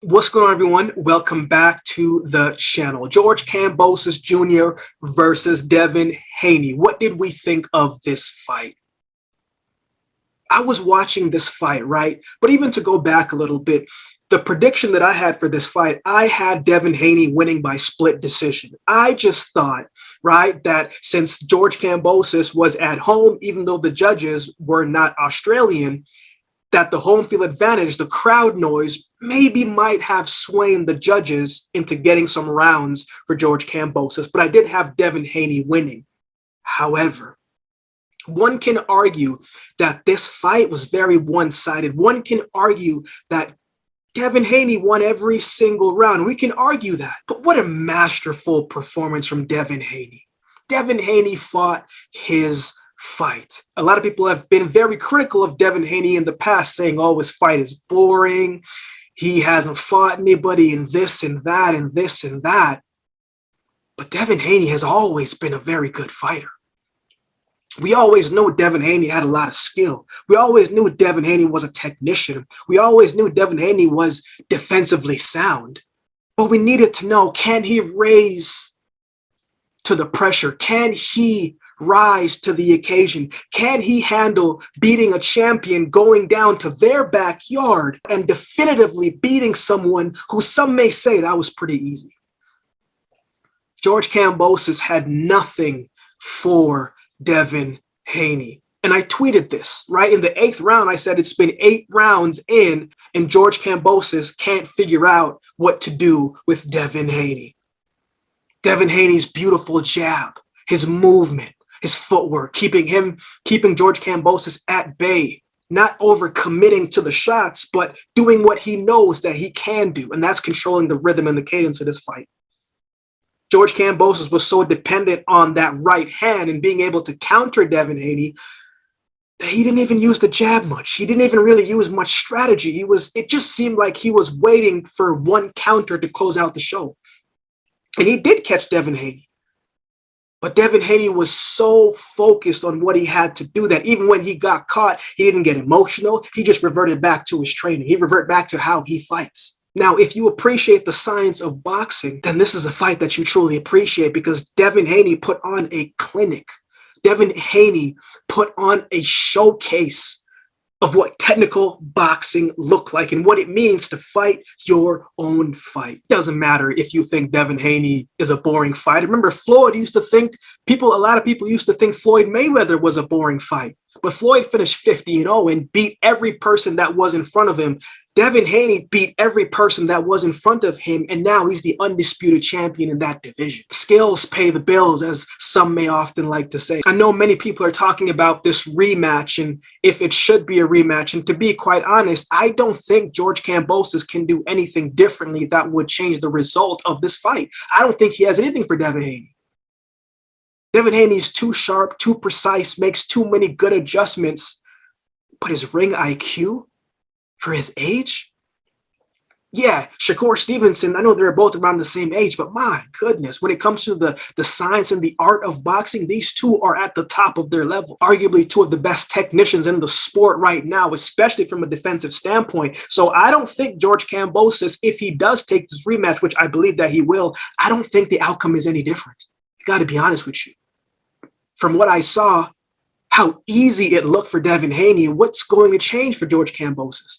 What's going on, everyone? Welcome back to the channel. George Kambosos Jr. versus Devin Haney. What did we think of this fight? I was watching this fight, right? But even to go back a little bit, the prediction that I had for this fight, I had Devin Haney winning by split decision. I just thought, right, that since George Kambosos was at home, even though the judges were not Australian, that the home field advantage, the crowd noise, maybe might have swayed the judges into getting some rounds for George Kambosos. But I did have Devin Haney winning. However, one can argue that this fight was very one-sided. One can argue that Devin Haney won every single round. We can argue that. But what a masterful performance from Devin Haney. Devin Haney fought his fight. A lot of people have been very critical of Devin Haney in the past, saying, oh, his fight is boring. He hasn't fought anybody in this and that and this and that. But Devin Haney has always been a very good fighter. We always knew Devin Haney had a lot of skill. We always knew Devin Haney was a technician. We always knew Devin Haney was defensively sound. But we needed to know, can he raise to the pressure? Can he rise to the occasion? Can he handle beating a champion, going down to their backyard and definitively beating someone who some may say that was pretty easy? George Kambosos had nothing for Devin Haney. And I tweeted this, right? In the 8th round, I said it's been 8 rounds in, and George Kambosos can't figure out what to do with Devin Haney. Devin Haney's beautiful jab, his movement, his footwork, keeping George Kambosos at bay, not overcommitting to the shots, but doing what he knows that he can do, and that's controlling the rhythm and the cadence of this fight. George Kambosos was so dependent on that right hand and being able to counter Devin Haney that he didn't even use the jab much. He didn't even really use much strategy. It just seemed like he was waiting for one counter to close out the show. And he did catch Devin Haney. But Devin Haney was so focused on what he had to do that even when he got caught, he didn't get emotional. He just reverted back to his training. He reverted back to how he fights. Now, if you appreciate the science of boxing, then this is a fight that you truly appreciate, because Devin Haney put on a clinic. Devin Haney put on a showcase of what technical boxing looked like and what it means to fight your own fight. Doesn't matter if you think Devin Haney is a boring fighter. Remember, a lot of people used to think Floyd Mayweather was a boring fight. But Floyd finished 50-0 and beat every person that was in front of him. Devin Haney beat every person that was in front of him, and now he's the undisputed champion in that division. Skills pay the bills, as some may often like to say. I know many people are talking about this rematch and if it should be a rematch, and to be quite honest, I don't think George Kambosos can do anything differently that would change the result of this fight. I don't think he has anything for Devin Haney. Devin Haney's too sharp, too precise, makes too many good adjustments, but his ring IQ for his age? Yeah, Shakur Stevenson, I know they're both around the same age, but my goodness, when it comes to the science and the art of boxing, these two are at the top of their level. Arguably two of the best technicians in the sport right now, especially from a defensive standpoint. So I don't think George Kambosos, if he does take this rematch, which I believe that he will, I don't think the outcome is any different. I got to be honest with you. From what I saw, how easy it looked for Devin Haney, and what's going to change for George Kambosos.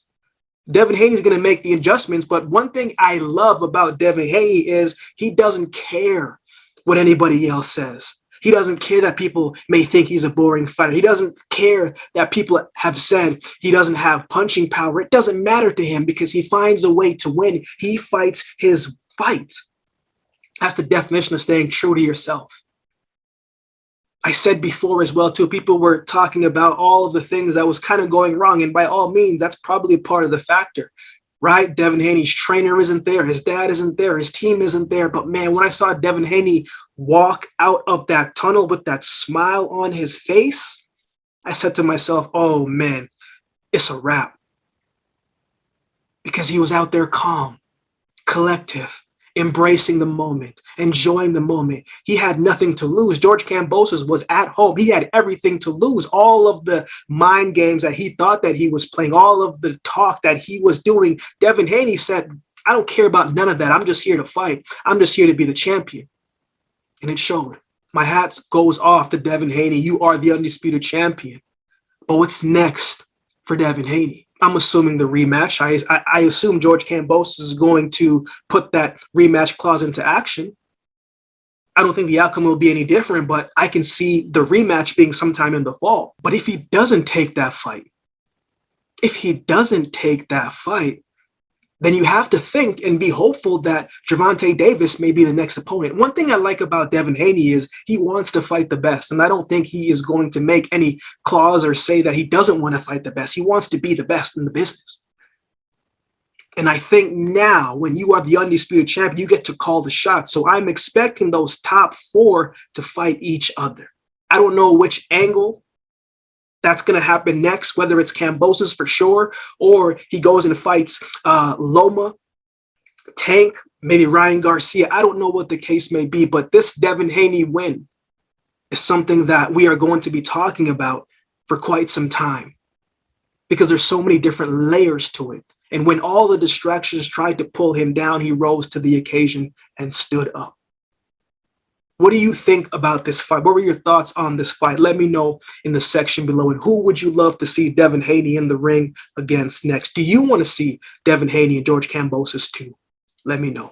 Devin Haney is going to make the adjustments, but one thing I love about Devin Haney is he doesn't care what anybody else says. He doesn't care that people may think he's a boring fighter. He doesn't care that people have said he doesn't have punching power. It doesn't matter to him because he finds a way to win. He fights his fight. That's the definition of staying true to yourself. I said before as well, too, people were talking about all of the things that was kind of going wrong. And by all means, that's probably a part of the factor, right? Devin Haney's trainer isn't there. His dad isn't there. His team isn't there. But man, when I saw Devin Haney walk out of that tunnel with that smile on his face, I said to myself, oh man, it's a wrap. Because he was out there calm, collective, embracing the moment, enjoying the moment. He had nothing to lose. George Kambosos was at home. He had everything to lose. All of the mind games that he thought that he was playing, all of the talk that he was doing, Devin Haney said, I don't care about none of that. I'm just here to fight. I'm just here to be the champion. And it showed. My hat goes off to Devin Haney. You are the undisputed champion. But what's next for Devin Haney? I'm assuming the rematch. I assume George Kambosos is going to put that rematch clause into action. I don't think the outcome will be any different, but I can see the rematch being sometime in the fall. But if he doesn't take that fight, then you have to think and be hopeful that Gervonta Davis may be the next opponent. One thing I like about Devin Haney is he wants to fight the best, and I don't think he is going to make any clause or say that he doesn't want to fight the best. He wants to be the best in the business. And I think now, when you are the undisputed champion, you get to call the shots. So I'm expecting those top 4 to fight each other. I don't know which angle that's going to happen next, whether it's Kambosos for sure, or he goes and fights Loma, Tank, maybe Ryan Garcia. I don't know what the case may be, but this Devin Haney win is something that we are going to be talking about for quite some time because there's so many different layers to it. And when all the distractions tried to pull him down, he rose to the occasion and stood up. What do you think about this fight? What were your thoughts on this fight? Let me know in the section below. And who would you love to see Devin Haney in the ring against next? Do you want to see Devin Haney and George Kambosos too? Let me know.